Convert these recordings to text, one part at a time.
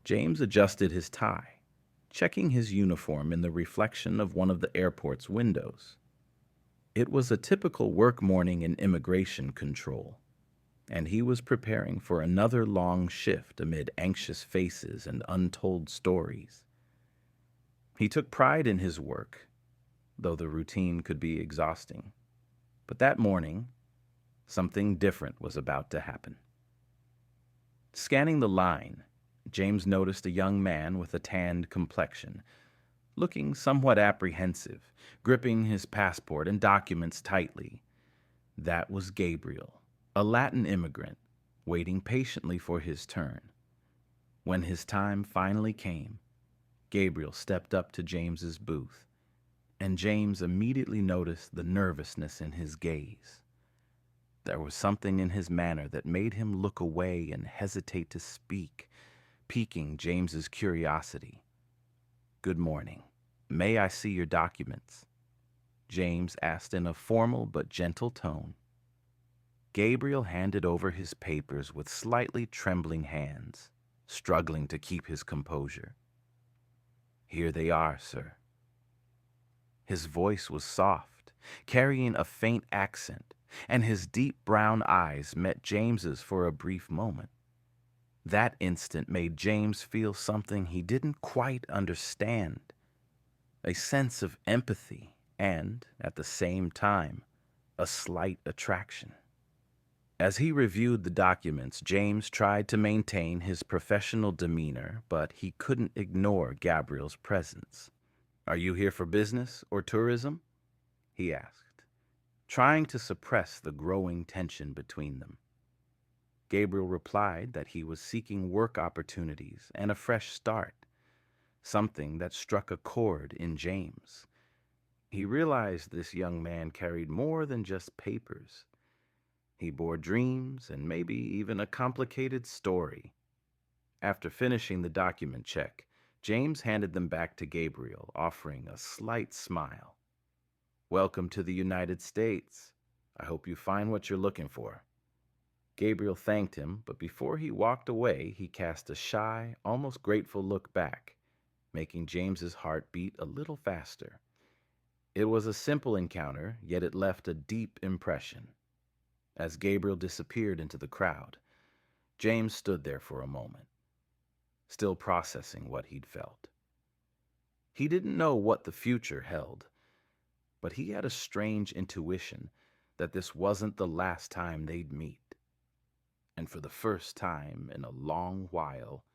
James adjusted his tie, checking his uniform in the reflection of one of the airport's windows. It was a typical work morning in immigration control, and he was preparing for another long shift amid anxious faces and untold stories. He took pride in his work, though the routine could be exhausting. But that morning, something different was about to happen. Scanning the line, James noticed a young man with a tanned complexion, looking somewhat apprehensive, gripping his passport and documents tightly. That was Gabriel, a Latin immigrant, waiting patiently for his turn. When his time finally came, Gabriel stepped up to James's booth, and James immediately noticed the nervousness in his gaze. There was something in his manner that made him look away and hesitate to speak, piquing James's curiosity. "Good morning. May I see your documents?" James asked in a formal but gentle tone. Gabriel handed over his papers with slightly trembling hands, struggling to keep his composure. "Here they are, sir." His voice was soft, carrying a faint accent, and his deep brown eyes met James's for a brief moment. That instant made James feel something he didn't quite understand, a sense of empathy and, at the same time, a slight attraction. As he reviewed the documents, James tried to maintain his professional demeanor, but he couldn't ignore Gabriel's presence. "Are you here for business or tourism?" he asked, trying to suppress the growing tension between them. Gabriel replied that he was seeking work opportunities and a fresh start, something that struck a chord in James. He realized this young man carried more than just papers. He bore dreams and maybe even a complicated story. After finishing the document check, James handed them back to Gabriel, offering a slight smile. "Welcome to the United States. I hope you find what you're looking for." Gabriel thanked him, but before he walked away, he cast a shy, almost grateful look back, making James's heart beat a little faster. It was a simple encounter, yet it left a deep impression. As Gabriel disappeared into the crowd, James stood there for a moment, still processing what he'd felt. He didn't know what the future held, but he had a strange intuition that this wasn't the last time they'd meet. And for the first time in a long while,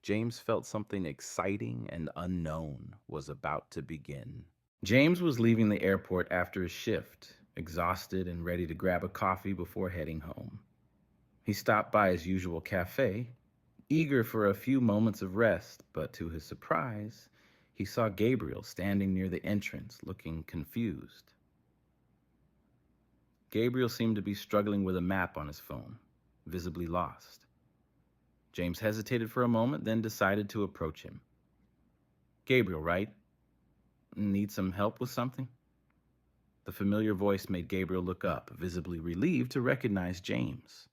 James felt something exciting and unknown was about to begin. James was leaving the airport after his shift, exhausted and ready to grab a coffee before heading home. He stopped by his usual cafe, eager for a few moments of rest, but to his surprise, he saw Gabriel standing near the entrance, looking confused. Gabriel seemed to be struggling with a map on his phone, visibly lost. James hesitated for a moment, then decided to approach him. "Gabriel, right? Need some help with something?" The familiar voice made Gabriel look up, visibly relieved to recognize James.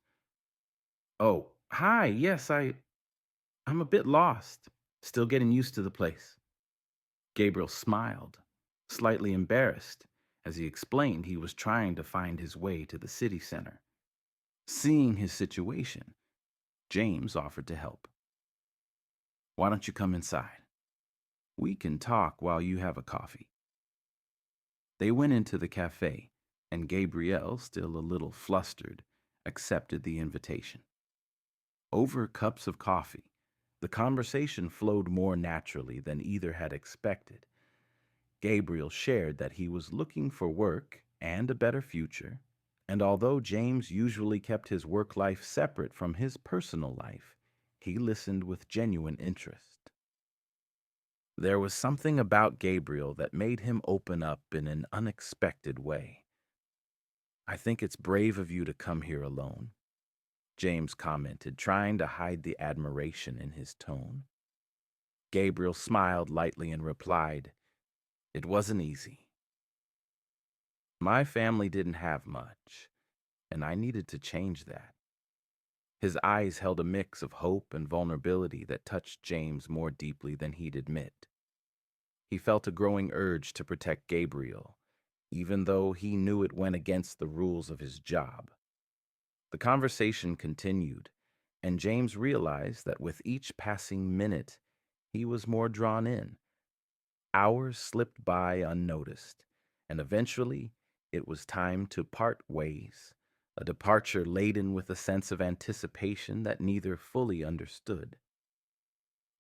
"Oh, hi, yes, I'm a bit lost. Still getting used to the place." Gabriel smiled, slightly embarrassed, as he explained he was trying to find his way to the city center. Seeing his situation, James offered to help. "Why don't you come inside? We can talk while you have a coffee." They went into the cafe, and Gabriel, still a little flustered, accepted the invitation. Over cups of coffee, the conversation flowed more naturally than either had expected. Gabriel shared that he was looking for work and a better future, and although James usually kept his work life separate from his personal life, he listened with genuine interest. There was something about Gabriel that made him open up in an unexpected way. "I think it's brave of you to come here alone," James commented, trying to hide the admiration in his tone. Gabriel smiled lightly and replied, "It wasn't easy. My family didn't have much, and I needed to change that." His eyes held a mix of hope and vulnerability that touched James more deeply than he'd admit. He felt a growing urge to protect Gabriel, even though he knew it went against the rules of his job. The conversation continued, and James realized that with each passing minute, he was more drawn in. Hours slipped by unnoticed, and eventually it was time to part ways, a departure laden with a sense of anticipation that neither fully understood.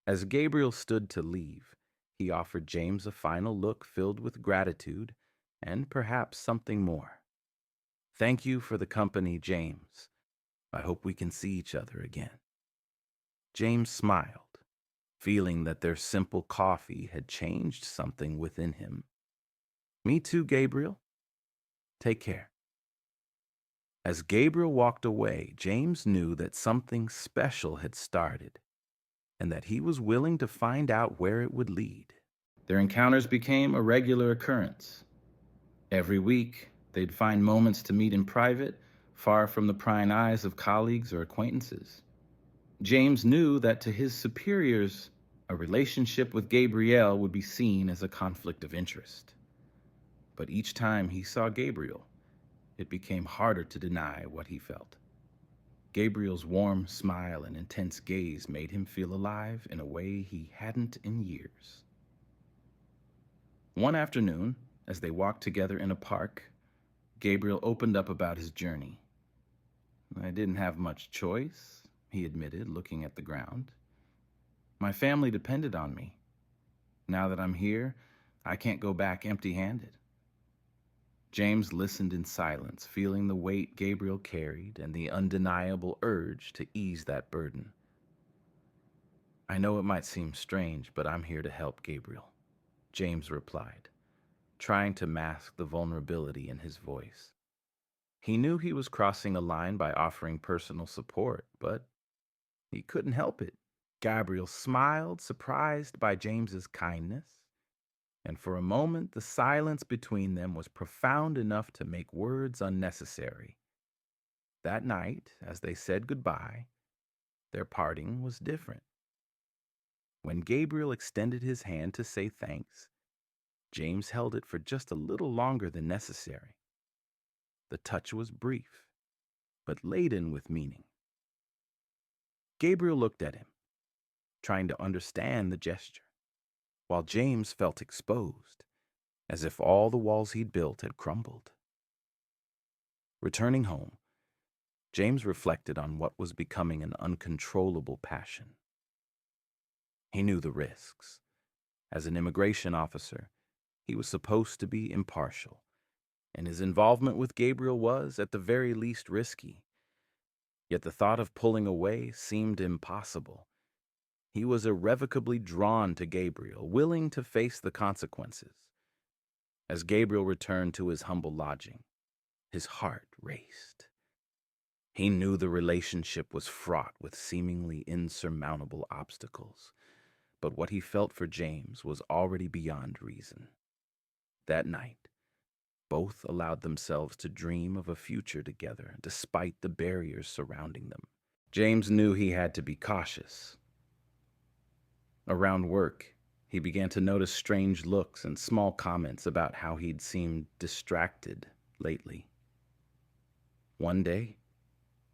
As Gabriel stood to leave, he offered James a final look filled with gratitude and perhaps something more. "Thank you for the company, James. I hope we can see each other again." James smiled, feeling that their simple coffee had changed something within him. "Me too, Gabriel. Take care." As Gabriel walked away, James knew that something special had started, and that he was willing to find out where it would lead. Their encounters became a regular occurrence. Every week, they'd find moments to meet in private, far from the prying eyes of colleagues or acquaintances. James knew that to his superiors, a relationship with Gabriel would be seen as a conflict of interest. But each time he saw Gabriel, it became harder to deny what he felt. Gabriel's warm smile and intense gaze made him feel alive in a way he hadn't in years. One afternoon, as they walked together in a park, Gabriel opened up about his journey. "I didn't have much choice," he admitted, looking at the ground. "My family depended on me. Now that I'm here, I can't go back empty-handed." James listened in silence, feeling the weight Gabriel carried and the undeniable urge to ease that burden. "I know it might seem strange, but I'm here to help, Gabriel," James replied, trying to mask the vulnerability in his voice. He knew he was crossing a line by offering personal support, but he couldn't help it. Gabriel smiled, surprised by James's kindness, and for a moment the silence between them was profound enough to make words unnecessary. That night, as they said goodbye, their parting was different. When Gabriel extended his hand to say thanks, James held it for just a little longer than necessary. The touch was brief, but laden with meaning. Gabriel looked at him, trying to understand the gesture, while James felt exposed, as if all the walls he'd built had crumbled. Returning home, James reflected on what was becoming an uncontrollable passion. He knew the risks. As an immigration officer, he was supposed to be impartial, and his involvement with Gabriel was, at the very least, risky. Yet the thought of pulling away seemed impossible. He was irrevocably drawn to Gabriel, willing to face the consequences. As Gabriel returned to his humble lodging, his heart raced. He knew the relationship was fraught with seemingly insurmountable obstacles, but what he felt for James was already beyond reason. That night, both allowed themselves to dream of a future together, despite the barriers surrounding them. James knew he had to be cautious. Around work, he began to notice strange looks and small comments about how he'd seemed distracted lately. One day,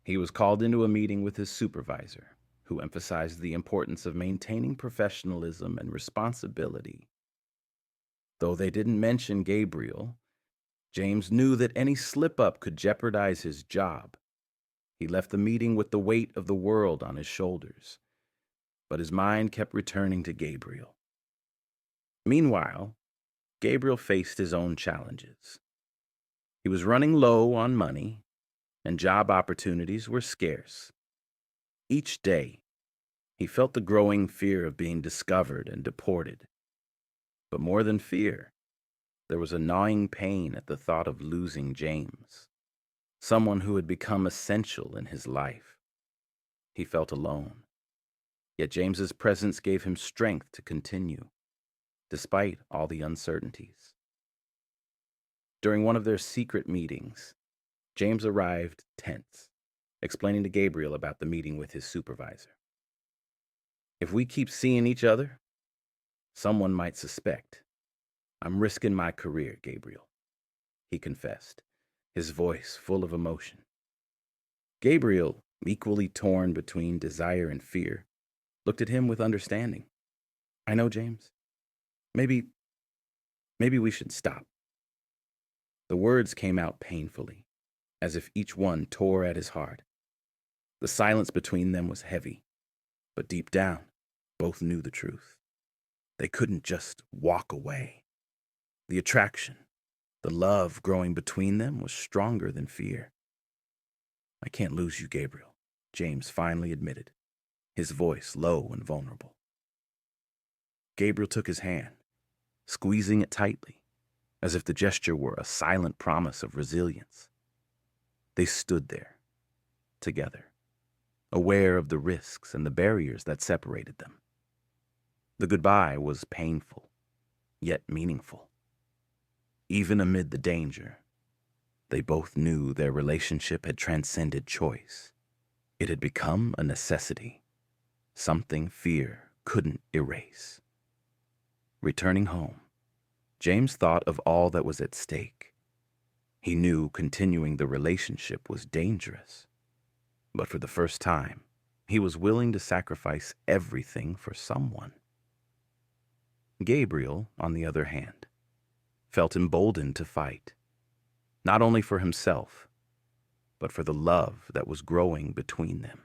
he was called into a meeting with his supervisor, who emphasized the importance of maintaining professionalism and responsibility. Though they didn't mention Gabriel, James knew that any slip-up could jeopardize his job. He left the meeting with the weight of the world on his shoulders, but his mind kept returning to Gabriel. Meanwhile, Gabriel faced his own challenges. He was running low on money, and job opportunities were scarce. Each day, he felt the growing fear of being discovered and deported. But more than fear, there was a gnawing pain at the thought of losing James, someone who had become essential in his life. He felt alone, yet James's presence gave him strength to continue, despite all the uncertainties. During one of their secret meetings, James arrived tense. explaining to Gabriel about the meeting with his supervisor. If we keep seeing each other, someone might suspect. I'm risking my career, Gabriel, he confessed, his voice full of emotion. Gabriel, equally torn between desire and fear, looked at him with understanding. I know, James. Maybe we should stop. The words came out painfully, as if each one tore at his heart. The silence between them was heavy, but deep down, both knew the truth. They couldn't just walk away. The attraction, the love growing between them was stronger than fear. I can't lose you, Gabriel, James finally admitted, his voice low and vulnerable. Gabriel took his hand, squeezing it tightly, as if the gesture were a silent promise of resilience. They stood there, together, aware of the risks and the barriers that separated them. The goodbye was painful, yet meaningful. Even amid the danger, they both knew their relationship had transcended choice. It had become a necessity, something fear couldn't erase. Returning home, James thought of all that was at stake. He knew continuing the relationship was dangerous, but for the first time, he was willing to sacrifice everything for someone. Gabriel, on the other hand, felt emboldened to fight, not only for himself, but for the love that was growing between them.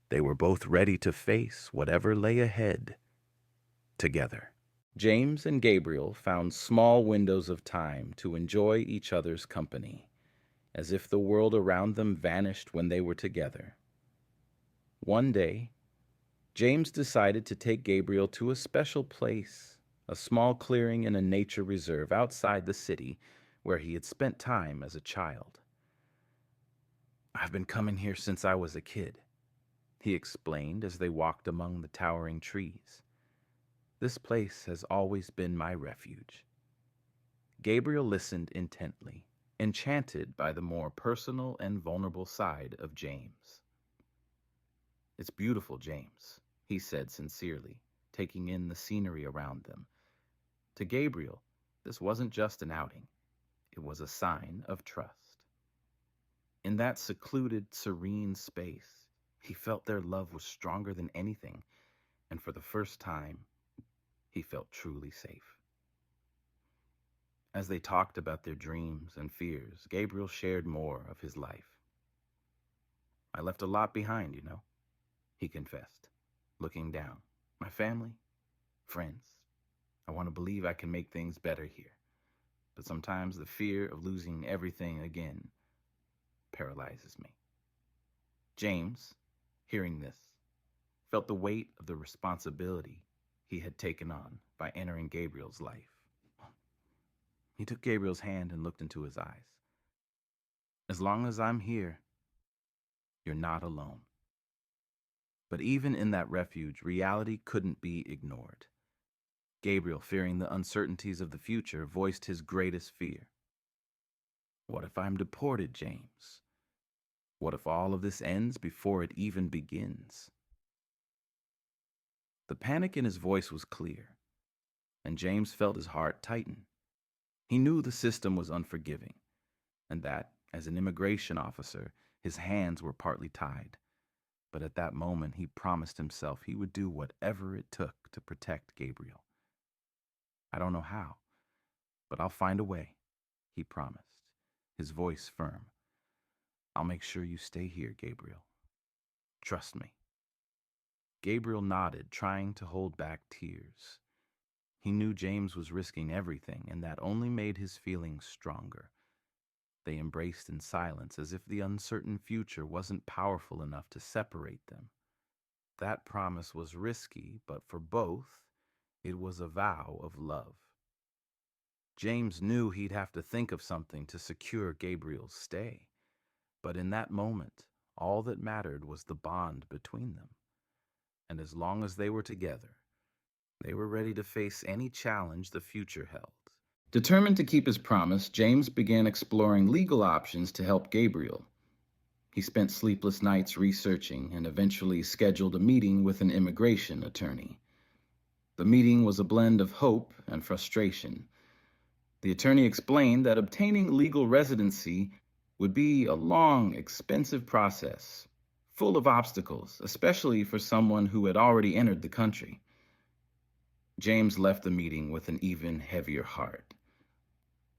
They were both ready to face whatever lay ahead together. James and Gabriel found small windows of time to enjoy each other's company, as if the world around them vanished when they were together. One day, James decided to take Gabriel to a special place, a small clearing in a nature reserve outside the city where he had spent time as a child. I've been coming here since I was a kid, he explained as they walked among the towering trees. This place has always been my refuge. Gabriel listened intently, enchanted by the more personal and vulnerable side of James. It's beautiful, James, he said sincerely, taking in the scenery around them. To Gabriel, this wasn't just an outing. It was a sign of trust. In that secluded, serene space, he felt their love was stronger than anything, and for the first time, he felt truly safe. As they talked about their dreams and fears, Gabriel shared more of his life. I left a lot behind, he confessed, looking down. My family, friends. I want to believe I can make things better here. But sometimes the fear of losing everything again paralyzes me. James, hearing this, felt the weight of the responsibility he had taken on by entering Gabriel's life. He took Gabriel's hand and looked into his eyes. As long as I'm here, you're not alone. But even in that refuge, reality couldn't be ignored. Gabriel, fearing the uncertainties of the future, voiced his greatest fear. What if I'm deported, James? What if all of this ends before it even begins? The panic in his voice was clear, and James felt his heart tighten. He knew the system was unforgiving, and that, as an immigration officer, his hands were partly tied. But at that moment, he promised himself he would do whatever it took to protect Gabriel. I don't know how, but I'll find a way, he promised, his voice firm. I'll make sure you stay here, Gabriel. Trust me. Gabriel nodded, trying to hold back tears. He knew James was risking everything, and that only made his feelings stronger. They embraced in silence, as if the uncertain future wasn't powerful enough to separate them. That promise was risky, but for both, it was a vow of love. James knew he'd have to think of something to secure Gabriel's stay. But in that moment, all that mattered was the bond between them. And as long as they were together, they were ready to face any challenge the future held. Determined to keep his promise, James began exploring legal options to help Gabriel. He spent sleepless nights researching and eventually scheduled a meeting with an immigration attorney. The meeting was a blend of hope and frustration. The attorney explained that obtaining legal residency would be a long, expensive process, full of obstacles, especially for someone who had already entered the country. James left the meeting with an even heavier heart,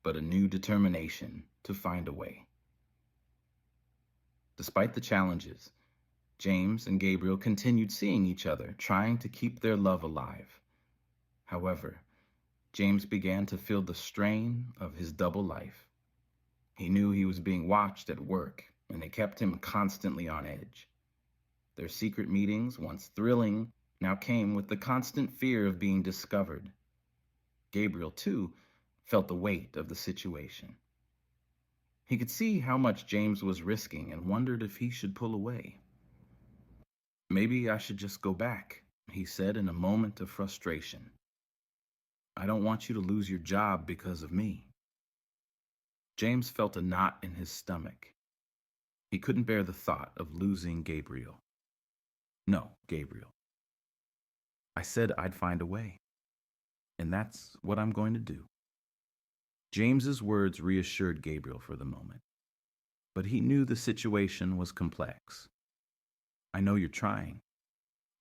but a new determination to find a way. Despite the challenges, James and Gabriel continued seeing each other, trying to keep their love alive. However, James began to feel the strain of his double life. He knew he was being watched at work, and it kept him constantly on edge. Their secret meetings, once thrilling, now came with the constant fear of being discovered. Gabriel, too, felt the weight of the situation. He could see how much James was risking and wondered if he should pull away. "Maybe I should just go back," he said in a moment of frustration. "I don't want you to lose your job because of me." James felt a knot in his stomach. He couldn't bear the thought of losing Gabriel. "No, Gabriel. I said I'd find a way, and that's what I'm going to do." James's words reassured Gabriel for the moment, but he knew the situation was complex. "I know you're trying,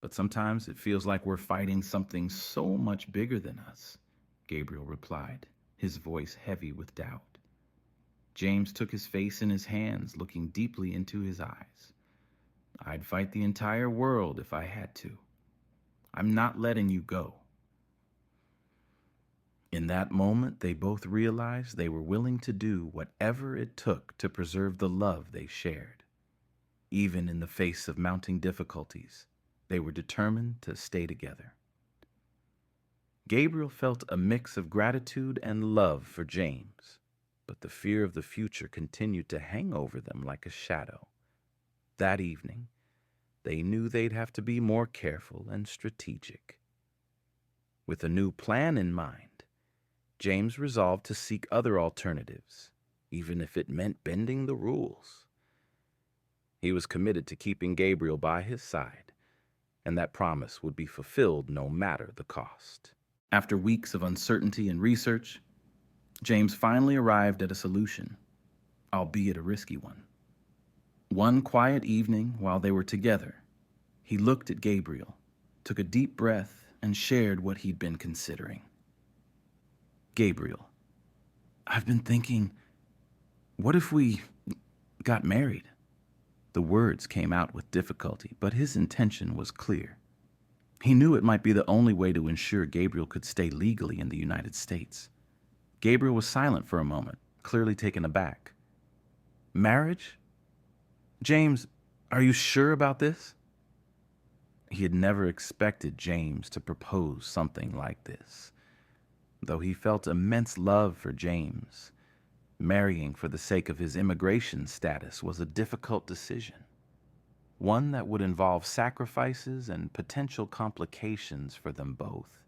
but sometimes it feels like we're fighting something so much bigger than us," Gabriel replied, his voice heavy with doubt. James took his face in his hands, looking deeply into his eyes. "I'd fight the entire world if I had to. I'm not letting you go." In that moment, they both realized they were willing to do whatever it took to preserve the love they shared. Even in the face of mounting difficulties, they were determined to stay together. Gabriel felt a mix of gratitude and love for James, but the fear of the future continued to hang over them like a shadow. That evening, they knew they'd have to be more careful and strategic. With a new plan in mind, James resolved to seek other alternatives, even if it meant bending the rules. He was committed to keeping Gabriel by his side, and that promise would be fulfilled no matter the cost. After weeks of uncertainty and research, James finally arrived at a solution, albeit a risky one. One quiet evening while they were together, he looked at Gabriel, took a deep breath, and shared what he'd been considering. "Gabriel, I've been thinking, what if we got married?" The words came out with difficulty, but his intention was clear. He knew it might be the only way to ensure Gabriel could stay legally in the United States. Gabriel was silent for a moment, clearly taken aback. "Marriage? James, are you sure about this?" He had never expected James to propose something like this. Though he felt immense love for James, marrying for the sake of his immigration status was a difficult decision, one that would involve sacrifices and potential complications for them both.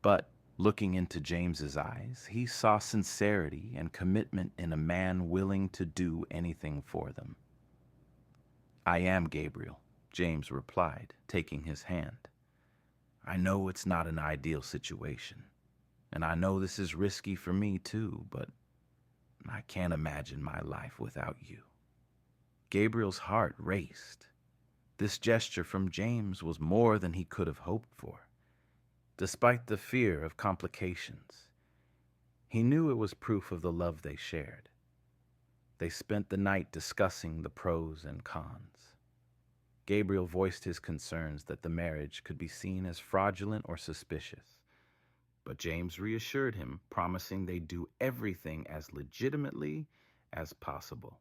But looking into James's eyes, he saw sincerity and commitment in a man willing to do anything for them. "I am, Gabriel," James replied, taking his hand. "I know it's not an ideal situation, and I know this is risky for me too, but I can't imagine my life without you." Gabriel's heart raced. This gesture from James was more than he could have hoped for. Despite the fear of complications, he knew it was proof of the love they shared. They spent the night discussing the pros and cons. Gabriel voiced his concerns that the marriage could be seen as fraudulent or suspicious, but James reassured him, promising they'd do everything as legitimately as possible.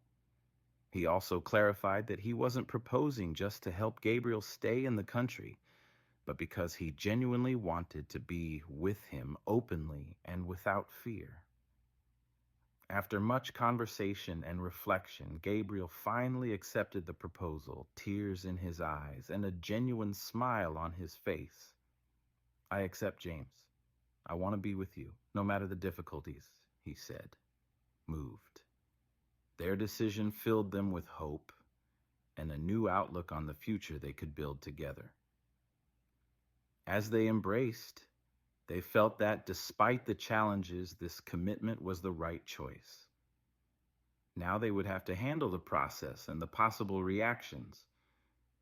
He also clarified that he wasn't proposing just to help Gabriel stay in the country, but because he genuinely wanted to be with him openly and without fear. After much conversation and reflection, Gabriel finally accepted the proposal, tears in his eyes and a genuine smile on his face. "I accept, James. I want to be with you, no matter the difficulties," he said, moved. Their decision filled them with hope and a new outlook on the future they could build together. As they embraced, they felt that despite the challenges, this commitment was the right choice. Now they would have to handle the process and the possible reactions,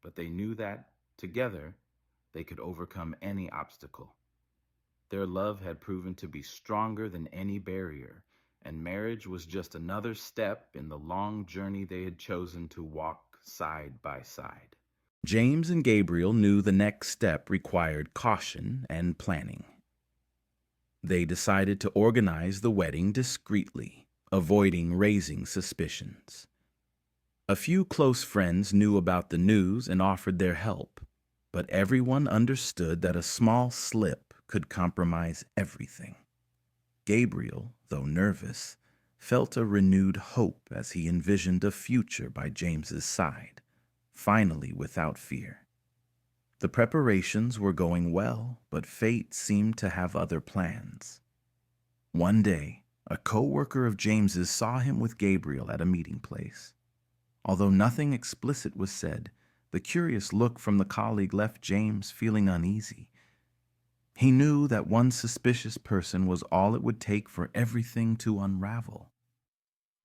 but they knew that, together, they could overcome any obstacle. Their love had proven to be stronger than any barrier, and marriage was just another step in the long journey they had chosen to walk side by side. James and Gabriel knew the next step required caution and planning. They decided to organize the wedding discreetly, avoiding raising suspicions. A few close friends knew about the news and offered their help, but everyone understood that a small slip could compromise everything. Gabriel, though nervous, felt a renewed hope as he envisioned a future by James's side, finally without fear. The preparations were going well, but fate seemed to have other plans. One day, a co-worker of James's saw him with Gabriel at a meeting place. Although nothing explicit was said, the curious look from the colleague left James feeling uneasy. He knew that one suspicious person was all it would take for everything to unravel.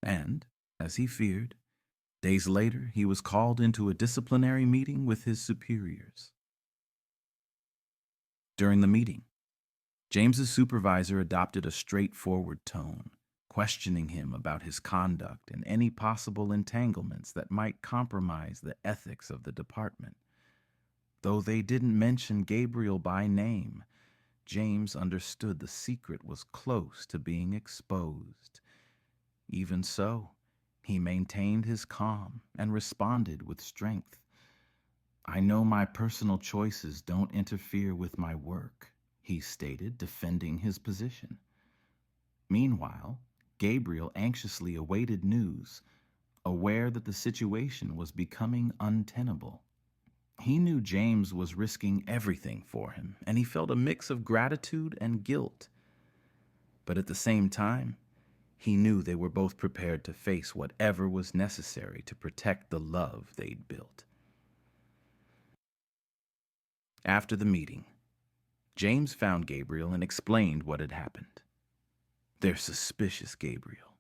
And, as he feared, days later he was called into a disciplinary meeting with his superiors. During the meeting, James's supervisor adopted a straightforward tone, questioning him about his conduct and any possible entanglements that might compromise the ethics of the department. Though they didn't mention Gabriel by name, James understood the secret was close to being exposed. Even so, he maintained his calm and responded with strength. "I know my personal choices don't interfere with my work," he stated, defending his position. Meanwhile, Gabriel anxiously awaited news, aware that the situation was becoming untenable. He knew James was risking everything for him, and he felt a mix of gratitude and guilt. But at the same time, he knew they were both prepared to face whatever was necessary to protect the love they'd built. After the meeting, James found Gabriel and explained what had happened. "They're suspicious, Gabriel.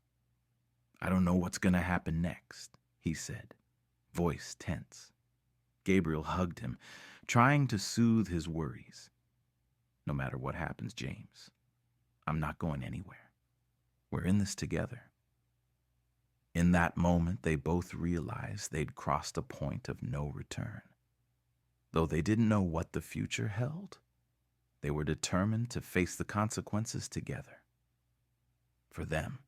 I don't know what's going to happen next," he said, voice tense. Gabriel hugged him, trying to soothe his worries. "No matter what happens, James, I'm not going anywhere. We're in this together." In that moment, they both realized they'd crossed a point of no return. Though they didn't know what the future held, they were determined to face the consequences together. For them,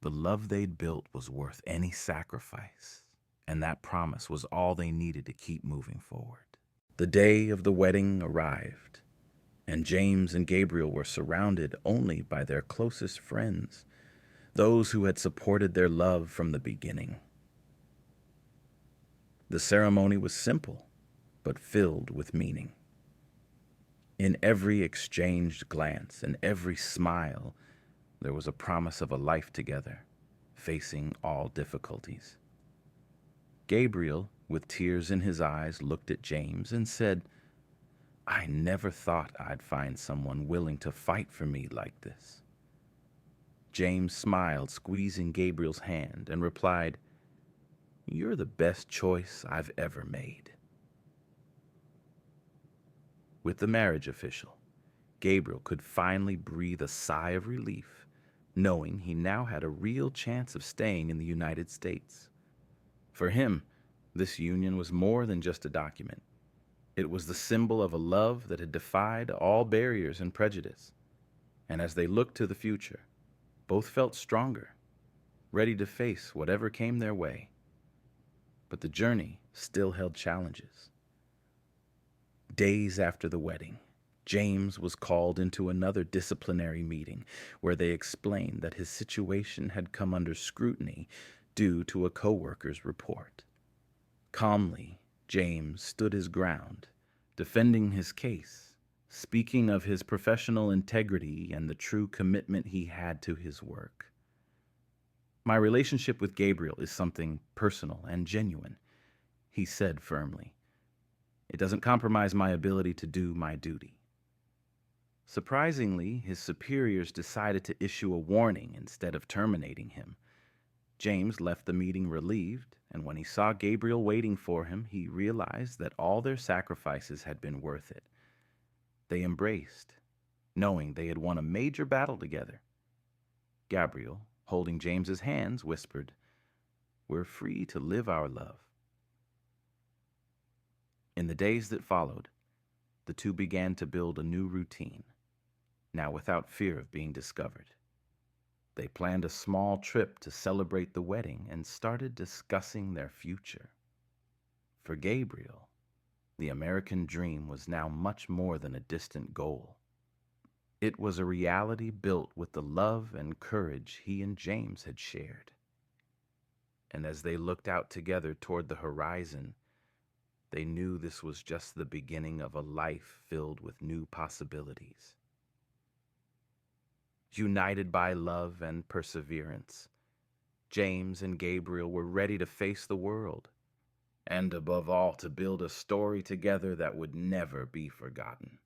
the love they'd built was worth any sacrifice, and that promise was all they needed to keep moving forward. The day of the wedding arrived, and James and Gabriel were surrounded only by their closest friends, those who had supported their love from the beginning. The ceremony was simple, but filled with meaning. In every exchanged glance and every smile, there was a promise of a life together, facing all difficulties. Gabriel, with tears in his eyes, looked at James and said, "I never thought I'd find someone willing to fight for me like this." James smiled, squeezing Gabriel's hand, and replied, "You're the best choice I've ever made." With the marriage official, Gabriel could finally breathe a sigh of relief, knowing he now had a real chance of staying in the United States. For him, this union was more than just a document. It was the symbol of a love that had defied all barriers and prejudice. And as they looked to the future, both felt stronger, ready to face whatever came their way. But the journey still held challenges. Days after the wedding, James was called into another disciplinary meeting where they explained that his situation had come under scrutiny due to a co-worker's report. Calmly, James stood his ground, defending his case, speaking of his professional integrity and the true commitment he had to his work. "My relationship with Gabriel is something personal and genuine. he said firmly. "It doesn't compromise my ability to do my duty." Surprisingly, his superiors decided to issue a warning instead of terminating him. James left the meeting relieved, and when he saw Gabriel waiting for him, he realized that all their sacrifices had been worth it. They embraced, knowing they had won a major battle together. Gabriel, holding James's hands, whispered, "We're free to live our love." In the days that followed, the two began to build a new routine, now without fear of being discovered. They planned a small trip to celebrate the wedding and started discussing their future. For Gabriel, the American dream was now much more than a distant goal. It was a reality built with the love and courage he and James had shared. And as they looked out together toward the horizon, they knew this was just the beginning of a life filled with new possibilities. United by love and perseverance, James and Gabriel were ready to face the world, and above all, to build a story together that would never be forgotten.